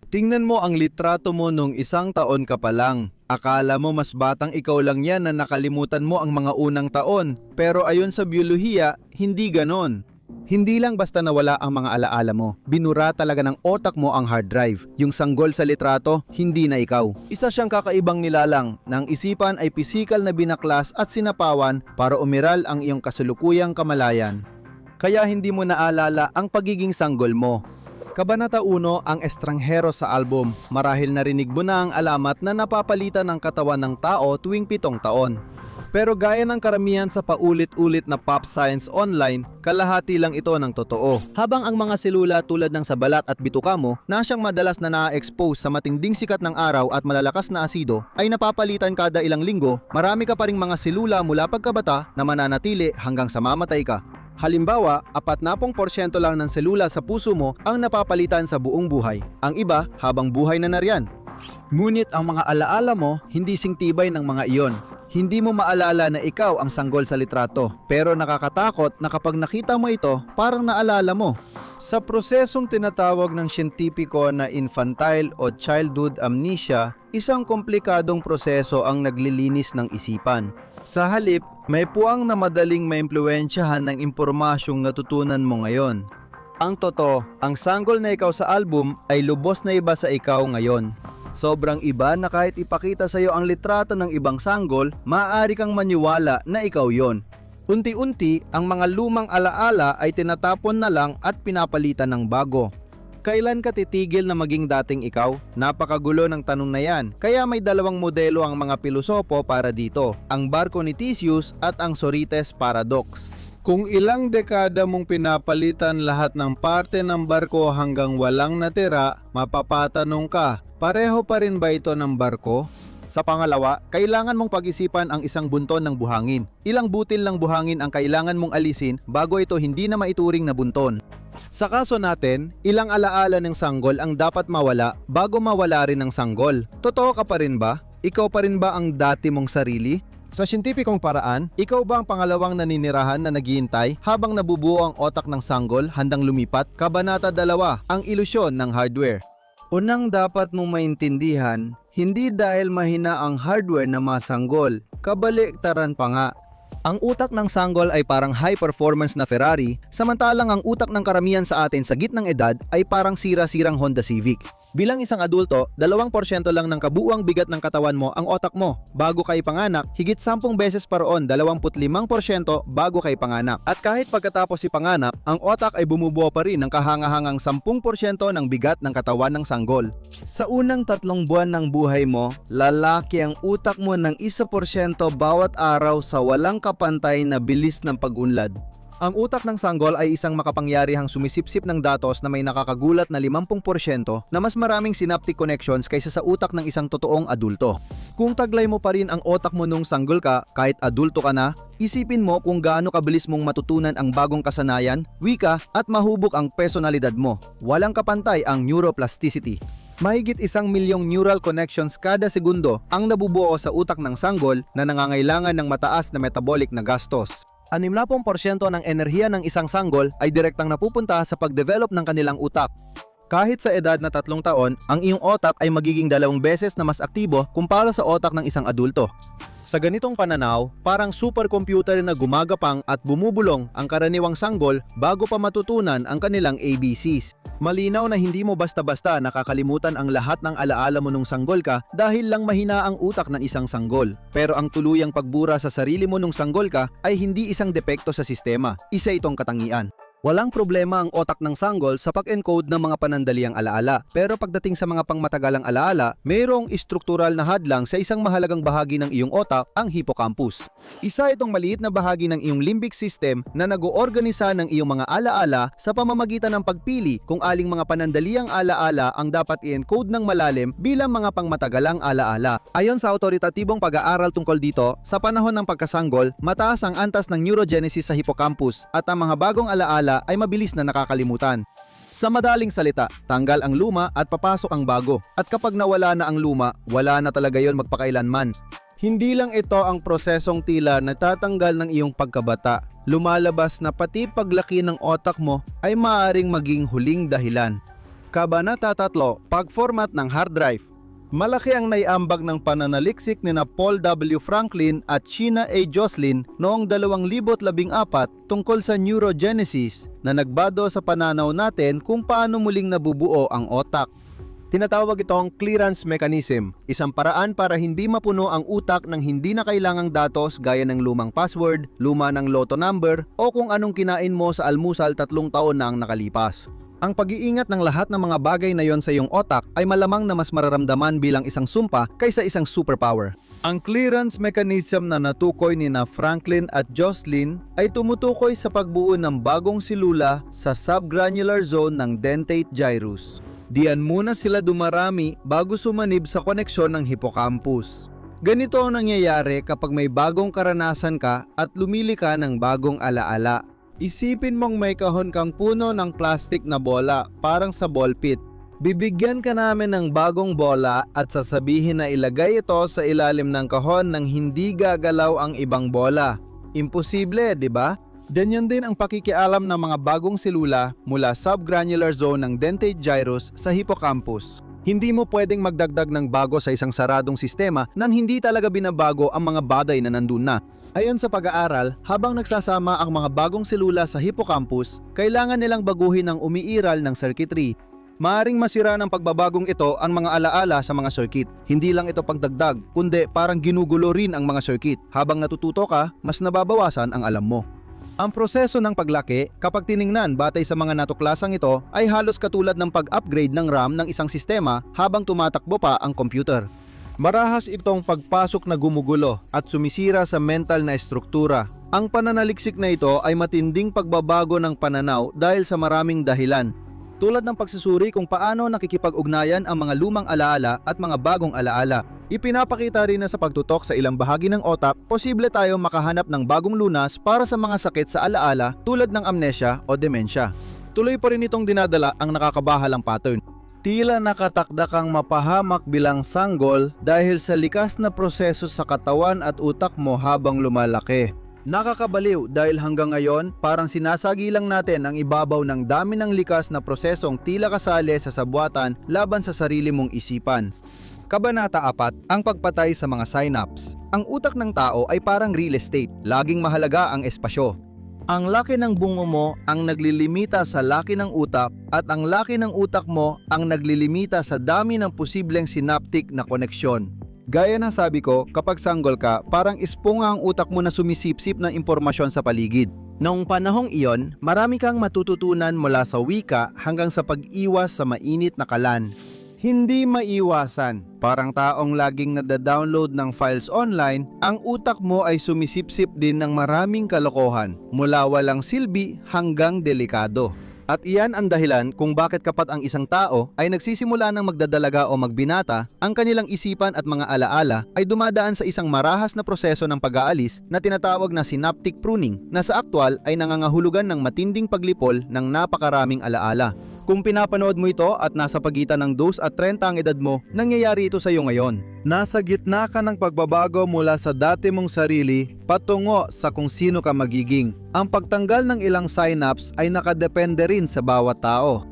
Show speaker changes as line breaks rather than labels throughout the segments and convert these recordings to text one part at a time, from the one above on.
Tingnan mo ang litrato mo nung 1 taon ka pa lang. Akala mo mas batang ikaw lang yan na nakalimutan mo ang mga unang taon. Pero ayon sa biyolohiya, hindi ganon.
Hindi lang basta nawala ang mga alaala mo, binura talaga ng otak mo ang hard drive. Yung sanggol sa litrato, hindi na ikaw.
Isa siyang kakaibang nilalang na ang isipan ay pisikal na binaklas at sinapawan para umiral ang iyong kasalukuyang kamalayan. Kaya hindi mo naalala ang pagiging sanggol mo. Kabanata 1 ang estranghero sa album. Marahil narinig mo na ang alamat na napapalitan ng katawan ng tao tuwing 7 taon. Pero gaya ng karamihan sa paulit-ulit na pop science online, kalahati lang ito ng totoo. Habang ang mga selula tulad ng sa balat at bituka mo na siyang madalas na na-expose sa matinding sikat ng araw at malalakas na asido ay napapalitan kada ilang linggo, marami ka pa ring mga selula mula pagkabata na mananatili hanggang sa mamatay ka. Halimbawa, 40% lang ng selula sa puso mo ang napapalitan sa buong buhay. Ang iba habang buhay na nariyan. Ngunit ang mga alaala mo hindi singtibay ng mga iyon. Hindi mo maalala na ikaw ang sanggol sa litrato, pero nakakatakot na kapag nakita mo ito, parang naalala mo. Sa prosesong tinatawag ng siyentipiko na infantile o childhood amnesia, isang komplikadong proseso ang naglilinis ng isipan. Sa halip, may puwang na madaling maimpluwensyahan ng impormasyong natutunan mo ngayon. Ang totoo, ang sanggol na ikaw sa album ay lubos na iba sa ikaw ngayon. Sobrang iba na kahit ipakita sa iyo ang litrato ng ibang sanggol, maaari kang maniwala na ikaw yon. Unti-unti, ang mga lumang alaala ay tinatapon na lang at pinapalitan ng bago. Kailan ka titigil na maging dating ikaw? Napakagulo ng tanong na yan, kaya may dalawang modelo ang mga pilosopo para dito, ang barko ni Theseus at ang Sorites Paradox. Kung ilang dekada mong pinapalitan lahat ng parte ng barko hanggang walang natira, mapapatanong ka, pareho pa rin ba ito ng barko? Sa pangalawa, kailangan mong pag-isipan ang isang bunton ng buhangin. Ilang butil ng buhangin ang kailangan mong alisin bago ito hindi na maituring na bunton. Sa kaso natin, ilang alaala ng sanggol ang dapat mawala bago mawala rin ng sanggol. Totoo ka pa rin ba? Ikaw pa rin ba ang dati mong sarili? Sa siyentipikong paraan, ikaw ba ang pangalawang naninirahan na naghihintay habang nabubuo ang otak ng sanggol handang lumipat? Kabanata 2, ang ilusyon ng hardware. Unang dapat mong maintindihan, hindi dahil mahina ang hardware na masanggol, kabaliktaran pa nga. Ang utak ng sanggol ay parang high-performance na Ferrari, samantalang ang utak ng karamihan sa atin sa gitnang edad ay parang sira-sirang Honda Civic. Bilang isang adulto, 2% lang ng kabuuang bigat ng katawan mo ang otak mo. Bago ka ipanganak, higit 10 beses pa roon, 25% bago ka ipanganak. At kahit pagkatapos ipanganak, ang otak ay bumubuo pa rin ng kahangahangang 10% ng bigat ng katawan ng sanggol. Sa unang 3 buwan ng buhay mo, lalaki ang utak mo ng 1% bawat araw sa walang kapantay na bilis ng pag-unlad. Ang utak ng sanggol ay isang makapangyarihang sumisipsip ng datos na may nakakagulat na 50% na mas maraming synaptic connections kaysa sa utak ng isang totoong adulto. Kung taglay mo pa rin ang otak mo nung sanggol ka kahit adulto ka na, isipin mo kung gaano kabilis mong matutunan ang bagong kasanayan, wika at mahubog ang personalidad mo. Walang kapantay ang neuroplasticity. Mahigit 1 milyong neural connections kada segundo ang nabubuo sa utak ng sanggol na nangangailangan ng mataas na metabolic na gastos. 60% ng enerhiya ng isang sanggol ay direktang napupunta sa pag-develop ng kanilang utak. Kahit sa edad na 3 taon, ang iyong otak ay magiging 2 beses na mas aktibo kumpara sa otak ng isang adulto. Sa ganitong pananaw, parang supercomputer na gumagapang at bumubulong ang karaniwang sanggol bago pa matutunan ang kanilang ABCs. Malinaw na hindi mo basta-basta nakakalimutan ang lahat ng alaala mo nung sanggol ka dahil lang mahina ang utak ng isang sanggol. Pero ang tuluyang pagbura sa sarili mo nung sanggol ka ay hindi isang depekto sa sistema, isa itong katangian. Walang problema ang otak ng sanggol sa pag-encode ng mga panandaliang alaala. Pero pagdating sa mga pangmatagalang alaala, mayroong istruktural na hadlang sa isang mahalagang bahagi ng iyong otak, ang hippocampus. Isa itong maliit na bahagi ng iyong limbic system na nag-oorganisa ng iyong mga alaala sa pamamagitan ng pagpili kung aling mga panandaliang alaala ang dapat i-encode ng malalim bilang mga pangmatagalang alaala. Ayon sa autoritatibong pag-aaral tungkol dito, sa panahon ng pagkasanggol, mataas ang antas ng neurogenesis sa hippocampus at ang mga bagong alaala ay mabilis na nakakalimutan. Sa madaling salita, tanggal ang luma at papasok ang bago. At kapag nawala na ang luma, wala na talaga yon magpakailanman. Hindi lang ito ang prosesong tila natatanggal ng iyong pagkabata. Lumalabas na pati paglaki ng otak mo ay maaaring maging huling dahilan.
Kabanata 3, Pag-format ng hard drive.
Malaki ang naiambag ng pananaliksik ni na Paul W. Franklin at Sheena A. Jocelyn noong 2014 tungkol sa neurogenesis na nagbado sa pananaw natin kung paano muling nabubuo ang otak.
Tinatawag itong clearance mechanism, isang paraan para hindi mapuno ang utak ng hindi na kailangang datos gaya ng lumang password, luma ng lotto number o kung anong kinain mo sa almusal 3 taon na ang nakalipas. Ang pag-iingat ng lahat ng mga bagay na yon sa iyong otak ay malamang na mas mararamdaman bilang isang sumpa kaysa isang superpower.
Ang clearance mechanism na natukoy ni na Franklin at Jocelyn ay tumutukoy sa pagbuo ng bagong silula sa subgranular zone ng dentate gyrus. Diyan muna sila dumarami bago sumanib sa koneksyon ng hippocampus. Ganito ang nangyayari kapag may bagong karanasan ka at lumili ka ng bagong alaala. Isipin mong may kahon kang puno ng plastic na bola, parang sa ball pit. Bibigyan ka namin ng bagong bola at sasabihin na ilagay ito sa ilalim ng kahon nang hindi gagalaw ang ibang bola. Imposible, di ba? Ganyan din ang pakikialam ng mga bagong selula mula subgranular zone ng dentate gyrus sa hippocampus.
Hindi mo pwedeng magdagdag ng bago sa isang saradong sistema nang hindi talaga binabago ang mga bagay na nandun na.
Ayon sa pag-aaral, habang nagsasama ang mga bagong selula sa hippocampus, kailangan nilang baguhin ang umiiral ng circuitry. Maaring masira ng pagbabagong ito ang mga alaala sa mga circuit. Hindi lang ito pagdagdag, kundi parang ginugulo rin ang mga circuit. Habang natututo ka, mas nababawasan ang alam mo. Ang proseso ng paglaki, kapag tiningnan batay sa mga natuklasang ito, ay halos katulad ng pag-upgrade ng RAM ng isang sistema habang tumatakbo pa ang computer. Marahas itong pagpasok na gumugulo at sumisira sa mental na estruktura. Ang pananaliksik na ito ay matinding pagbabago ng pananaw dahil sa maraming dahilan. Tulad ng pagsusuri kung paano nakikipag-ugnayan ang mga lumang alaala at mga bagong alaala. Ipinapakita rin na sa pagtutok sa ilang bahagi ng otak, posible tayo makahanap ng bagong lunas para sa mga sakit sa alaala tulad ng amnesia o demensya. Tuloy pa rin itong dinadala ang nakakabahalang pattern. Tila nakatakda kang mapahamak bilang sanggol dahil sa likas na proseso sa katawan at utak mo habang lumalaki. Nakakabaliw dahil hanggang ngayon parang sinasagi lang natin ang ibabaw ng dami ng likas na prosesong tila kasali sa sabwatan laban sa sarili mong isipan.
Kabanata 4, ang pagpatay sa mga synapse. Ang utak ng tao ay parang real estate, laging mahalaga ang espasyo.
Ang laki ng bungo mo ang naglilimita sa laki ng utak at ang laki ng utak mo ang naglilimita sa dami ng posibleng synaptic na koneksyon.
Gaya ng sabi ko, kapag sanggol ka, parang esponga ang utak mo na sumisipsip ng impormasyon sa paligid.
Noong panahong iyon, marami kang matututunan mula sa wika hanggang sa pag-iwas sa mainit na kalan. Hindi maiwasan, parang taong laging nada-download ng files online, ang utak mo ay sumisipsip din ng maraming kalokohan, mula walang silbi hanggang delikado.
At iyan ang dahilan kung bakit kapag ang isang tao ay nagsisimula ng magdadalaga o magbinata, ang kanilang isipan at mga alaala ay dumadaan sa isang marahas na proseso ng pag-aalis na tinatawag na synaptic pruning, na sa aktwal ay nangangahulugan ng matinding paglipol ng napakaraming alaala. Kung pinapanood mo ito at nasa pagitan ng 2 at 30 ang edad mo, nangyayari ito sa iyo ngayon.
Nasa gitna ka ng pagbabago mula sa dati mong sarili patungo sa kung sino ka magiging. Ang pagtanggal ng ilang synapse ay nakadepende rin sa bawat tao.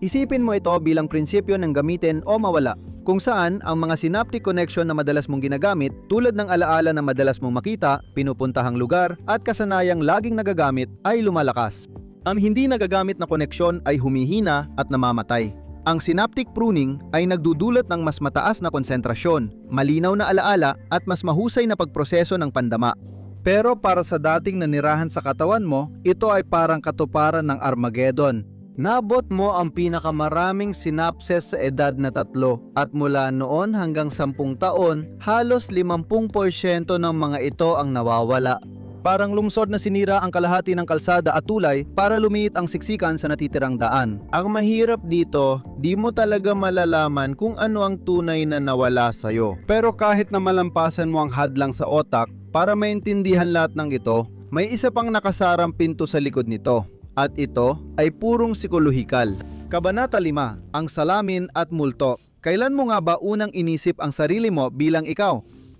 Isipin mo ito bilang prinsipyo ng gamitin o mawala, kung saan ang mga synaptic connection na madalas mong ginagamit tulad ng alaala na madalas mong makita, pinupuntahang lugar at kasanayang laging nagagamit ay lumalakas. Ang hindi nagagamit na koneksyon ay humihina at namamatay. Ang synaptic pruning ay nagdudulot ng mas mataas na konsentrasyon, malinaw na alaala at mas mahusay na pagproseso ng pandama.
Pero para sa dating nanirahan sa katawan mo, ito ay parang katuparan ng Armageddon. Nabot mo ang pinakamaraming synapses sa edad na 3 at mula noon hanggang 10 taon, halos 50% ng mga ito ang nawawala. Parang lungsod na sinira ang kalahati ng kalsada at tulay para lumiit ang siksikan sa natitirang daan. Ang mahirap dito, di mo talaga malalaman kung ano ang tunay na nawala sa'yo. Pero kahit na malampasan mo ang hadlang sa otak, para maintindihan lahat ng ito, may isa pang nakasarang pinto sa likod nito. At ito ay purong psikolohikal. Kabanata 5, ang salamin at multo. Kailan mo nga ba unang inisip ang sarili mo bilang ikaw?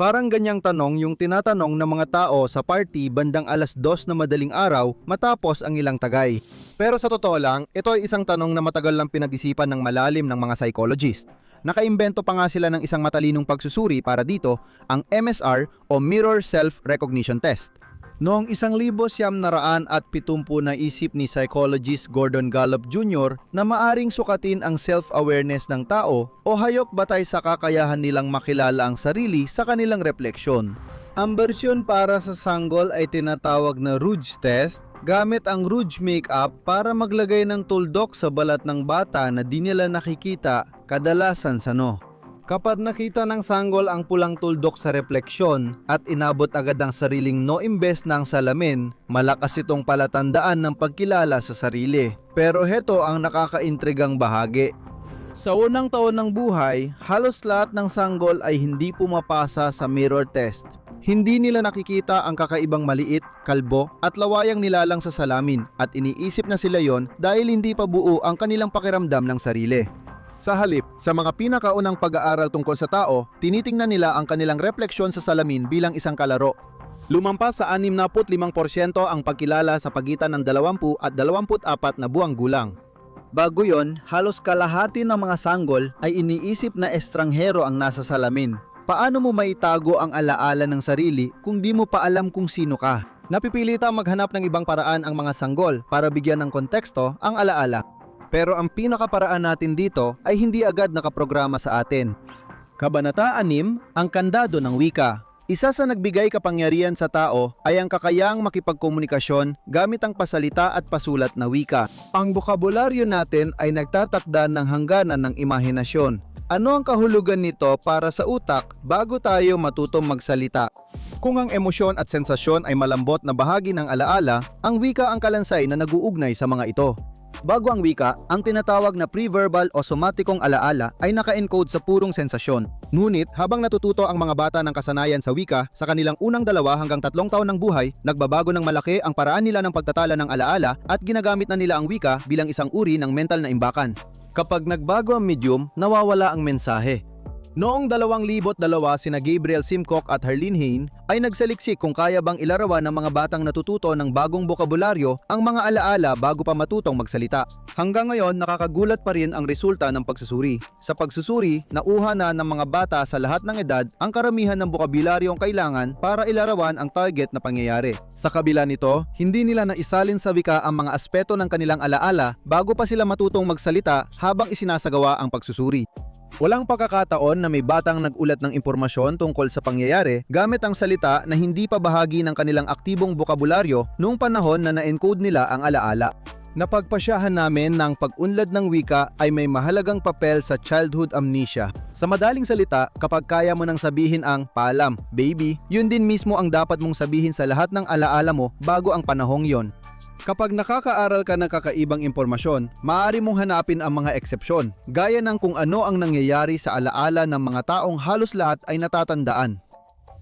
Parang ganyang tanong yung tinatanong ng mga tao sa party bandang 2:00 na madaling araw matapos ang ilang tagay.
Pero sa totoo lang, ito ay isang tanong na matagal lang pinag-isipan ng malalim ng mga psychologist. Nakaimbento pa nga sila ng isang matalinong pagsusuri para dito, ang MSR o Mirror Self-Recognition Test.
Noong 1970 na isip ni psychologist Gordon Gallup Jr. na maaring sukatin ang self-awareness ng tao o hayop batay sa kakayahan nilang makilala ang sarili sa kanilang refleksyon. Ang bersyon para sa sanggol ay tinatawag na Rouge Test, gamit ang rouge makeup para maglagay ng tuldok sa balat ng bata na di nila nakikita, kadalasan sa no. Kapag nakita ng sanggol ang pulang tuldok sa refleksyon at inabot agad ang sariling no imbes ng salamin, malakas itong palatandaan ng pagkilala sa sarili. Pero heto ang nakakaintrigang bahagi. Sa unang taon ng buhay, halos lahat ng sanggol ay hindi pumapasa sa mirror test. Hindi nila nakikita ang kakaibang maliit, kalbo at lawayang nilalang sa salamin at iniisip na sila yon dahil hindi pa buo ang kanilang pakiramdam ng sarili.
Sa halip, sa mga pinakaunang pag-aaral tungkol sa tao, tinitingnan nila ang kanilang refleksyon sa salamin bilang isang kalaro. Lumampas sa 65% ang pagkilala sa pagitan ng 20 at 24 na buwang gulang.
Bago yon, halos kalahati ng mga sanggol ay iniisip na estranghero ang nasa salamin. Paano mo maitago ang alaala ng sarili kung di mo pa alam kung sino ka? Napipilita maghanap ng ibang paraan ang mga sanggol para bigyan ng konteksto ang alaala. Pero ang pinakaparaan natin dito ay hindi agad nakaprograma sa atin.
Kabanata 6, ang kandado ng wika. Isa sa nagbigay kapangyarihan sa tao ay ang kakayahang makipagkomunikasyon gamit ang pasalita at pasulat na wika.
Ang bokabularyo natin ay nagtatakda ng hangganan ng imahinasyon. Ano ang kahulugan nito para sa utak bago tayo matutong magsalita?
Kung ang emosyon at sensasyon ay malambot na bahagi ng alaala, ang wika ang kalansay na naguugnay sa mga ito.
Bago ang wika, ang tinatawag na pre-verbal o somatikong alaala ay naka-encode sa purong sensasyon.
Ngunit habang natututo ang mga bata ng kasanayan sa wika sa kanilang unang 2 hanggang 3 taon ng buhay, nagbabago ng malaki ang paraan nila ng pagtatala ng alaala at ginagamit na nila ang wika bilang isang uri ng mental na imbakan.
Kapag nagbago ang medium, nawawala ang mensahe.
Noong 2002, sina Gabriel Simcock at Harlene Hayne ay nagsaliksik kung kaya bang ilarawan ng mga batang natututo ng bagong bokabularyo ang mga alaala bago pa matutong magsalita. Hanggang ngayon, nakakagulat pa rin ang resulta ng pagsusuri. Sa pagsusuri, nauha na ng mga bata sa lahat ng edad ang karamihan ng bokabularyong kailangan para ilarawan ang target na pangyayari. Sa kabila nito, hindi nila naisalin sa wika ang mga aspeto ng kanilang alaala bago pa sila matutong magsalita habang isinasagawa ang pagsusuri. Walang pagkakataon na may batang nag-ulat ng impormasyon tungkol sa pangyayari gamit ang salita na hindi pa bahagi ng kanilang aktibong bokabularyo noong panahon na na-encode nila ang alaala. Napagpasyahan namin na ang pag-unlad ng wika ay may mahalagang papel sa childhood amnesia. Sa madaling salita, kapag kaya mo nang sabihin ang paalam, baby, yun din mismo ang dapat mong sabihin sa lahat ng alaala mo bago ang panahong yon. Kapag nakakaaral ka ng kakaibang impormasyon, maaari mong hanapin ang mga eksepsyon, gaya ng kung ano ang nangyayari sa alaala ng mga taong halos lahat ay natatandaan.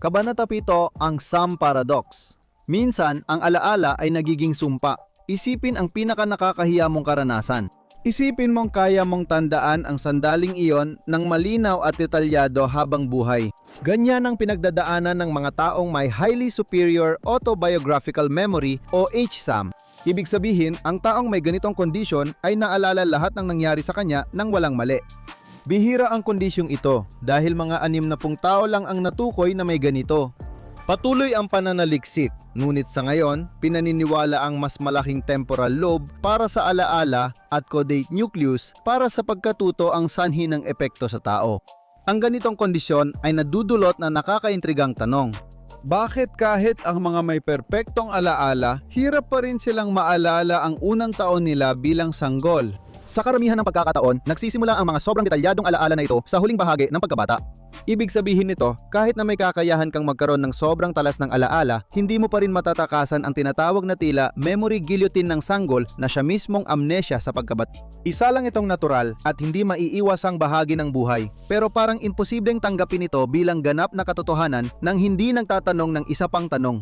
Kabanata 7, ang Sum Paradox. Minsan, ang alaala ay nagiging sumpa. Isipin ang pinaka-nakakahiya mong karanasan. Isipin mong kaya mong tandaan ang sandaling iyon ng malinaw at detalyado habang buhay.
Ganyan ang pinagdadaanan ng mga taong may Highly Superior Autobiographical Memory o HSAM. Ibig sabihin, ang taong may ganitong kondisyon ay naalala lahat ng nangyari sa kanya nang walang mali. Bihira ang kondisyong ito dahil mga 60 tao lang ang natukoy na may ganito. Patuloy ang pananaliksik, ngunit sa ngayon, pinaniniwala ang mas malaking temporal lobe para sa alaala at caudate nucleus para sa pagkatuto ang sanhi ng epekto sa tao. Ang ganitong kondisyon ay nadudulot na nakakaintrigang tanong. Bakit kahit ang mga may perpektong alaala, hirap pa rin silang maalala ang unang taon nila bilang sanggol? Sa karamihan ng pagkakataon, nagsisimula ang mga sobrang detalyadong alaala na ito sa huling bahagi ng pagkabata. Ibig sabihin nito, kahit na may kakayahan kang magkaroon ng sobrang talas ng alaala, hindi mo pa rin matatakasan ang tinatawag na tila memory guillotine ng sanggol na siya mismong amnesia sa pagkabata. Isa lang itong natural at hindi maiiwasang bahagi ng buhay, pero parang imposibleng tanggapin ito bilang ganap na katotohanan nang hindi nagtatanong ng isa pang tanong.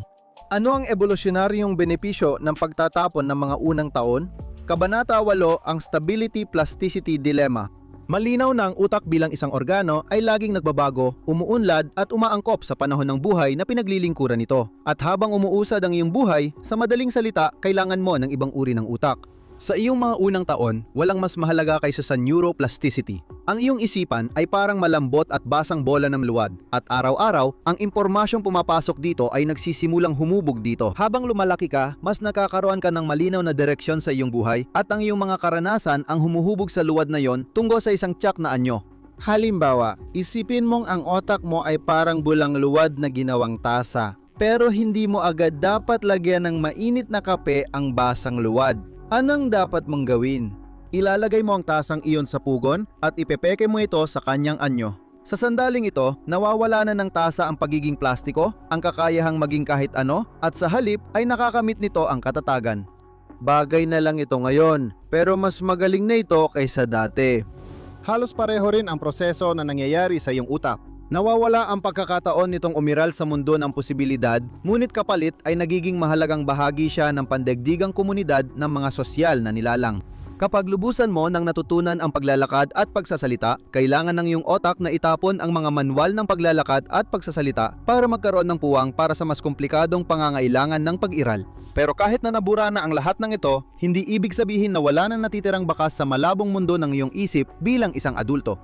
Ano ang evolusyonaryong benepisyo ng pagtatapon ng mga unang taon? Kabanata 8, ang Stability Plasticity Dilemma. Malinaw na ang utak bilang isang organo ay laging nagbabago, umuunlad at umaangkop sa panahon ng buhay na pinaglilingkuran nito. At habang umuusad ang iyong buhay, sa madaling salita, kailangan mo ng ibang uri ng utak. Sa iyong mga unang taon, walang mas mahalaga kaysa sa neuroplasticity. Ang iyong isipan ay parang malambot at basang bola ng luwad, at araw-araw, ang impormasyong pumapasok dito ay nagsisimulang humubog dito. Habang lumalaki ka, mas nakakaroon ka ng malinaw na direksyon sa iyong buhay at ang iyong mga karanasan ang humuhubog sa luwad na yon tungo sa isang tiyak na anyo. Halimbawa, isipin mong ang otak mo ay parang bulang luwad na ginawang tasa, pero hindi mo agad dapat lagyan ng mainit na kape ang basang luwad. Anong dapat mong gawin? Ilalagay mo ang tasang iyon sa pugon at ipepeke mo ito sa kanyang anyo. Sa sandaling ito, nawawala na ng tasa ang pagiging plastiko, ang kakayahang maging kahit ano, at sa halip ay nakakamit nito ang katatagan. Bagay na lang ito ngayon, pero mas magaling na ito kaysa dati.
Halos pareho rin ang proseso na nangyayari sa iyong utak.
Nawawala ang pagkakataon nitong umiral sa mundo ng posibilidad, ngunit kapalit ay nagiging mahalagang bahagi siya ng pandaigdigang komunidad ng mga sosyal na nilalang. Kapag lubusan mo nang natutunan ang paglalakad at pagsasalita, kailangan ng iyong otak na itapon ang mga manual ng paglalakad at pagsasalita para magkaroon ng puwang para sa mas komplikadong pangangailangan ng pag-iral. Pero kahit na nabura na ang lahat ng ito, hindi ibig sabihin na wala na natitirang bakas sa malabong mundo ng iyong isip bilang isang adulto.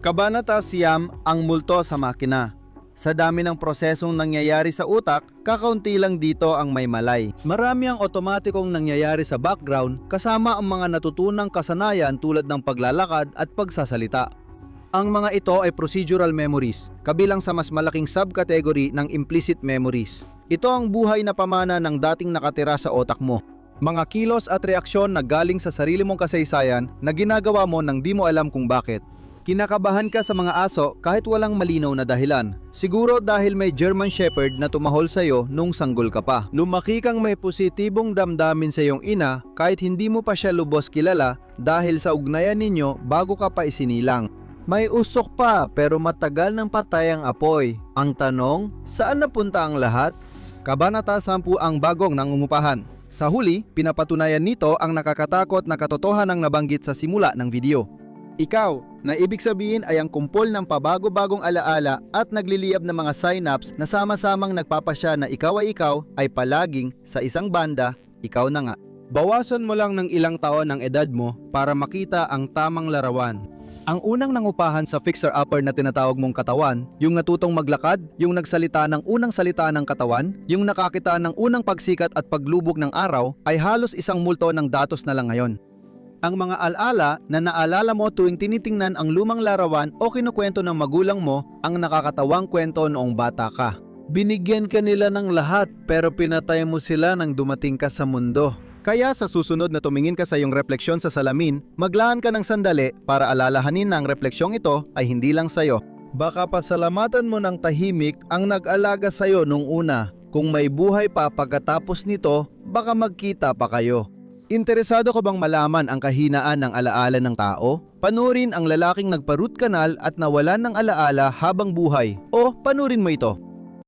Kabanata Siyam, ang multo sa makina. Sa dami ng prosesong nangyayari sa utak, kakaunti lang dito ang may malay. Marami ang otomatikong nangyayari sa background kasama ang mga natutunang kasanayan tulad ng paglalakad at pagsasalita. Ang mga ito ay procedural memories, kabilang sa mas malaking subcategory ng implicit memories. Ito ang buhay na pamana ng dating nakatira sa otak mo. Mga kilos at reaksyon na galing sa sarili mong kasaysayan na ginagawa mo nang di mo alam kung bakit. Kinakabahan ka sa mga aso kahit walang malinaw na dahilan. Siguro dahil may German Shepherd na tumahol sa iyo nung sanggol ka pa. Lumaki kang may positibong damdamin sa iyong ina kahit hindi mo pa siya lubos kilala dahil sa ugnayan ninyo bago ka pa isinilang. May usok pa pero matagal nang patay ang apoy. Ang tanong, saan napunta ang lahat? Kabanata 10 ang bagong nangungupahan. Sa huli, pinapatunayan nito ang nakakatakot na katotohanang nabanggit sa simula ng video. Ikaw, na ibig sabihin ay ang kumpol ng pabago-bagong alaala at nagliliyab ng mga synapse na sama-samang nagpapasya na ikaw ay palaging sa isang banda, ikaw na nga. Bawasan mo lang ng ilang taon ang edad mo para makita ang tamang larawan. Ang unang nangupahan sa fixer-upper na tinatawag mong katawan, yung natutong maglakad, yung nagsalita ng unang salita ng katawan, yung nakakita ng unang pagsikat at paglubog ng araw, ay halos isang multo ng datos na lang ngayon. Ang mga alaala na naalala mo tuwing tinitingnan ang lumang larawan o kinukwento ng magulang mo ang nakakatawang kwento noong bata ka. Binigyan ka nila ng lahat pero pinatay mo sila nang dumating ka sa mundo. Kaya sa susunod na tumingin ka sa iyong refleksyon sa salamin, maglaan ka ng sandali para alalahanin na ang refleksyong ito ay hindi lang sayo. Baka pasalamatan mo ng tahimik ang nag-alaga sayo nung una. Kung may buhay pa pagkatapos nito, baka magkita pa kayo. Interesado ka bang malaman ang kahinaan ng alaala ng tao? Panurin ang lalaking nagpa-root canal at nawalan ng alaala habang buhay. O panurin mo ito.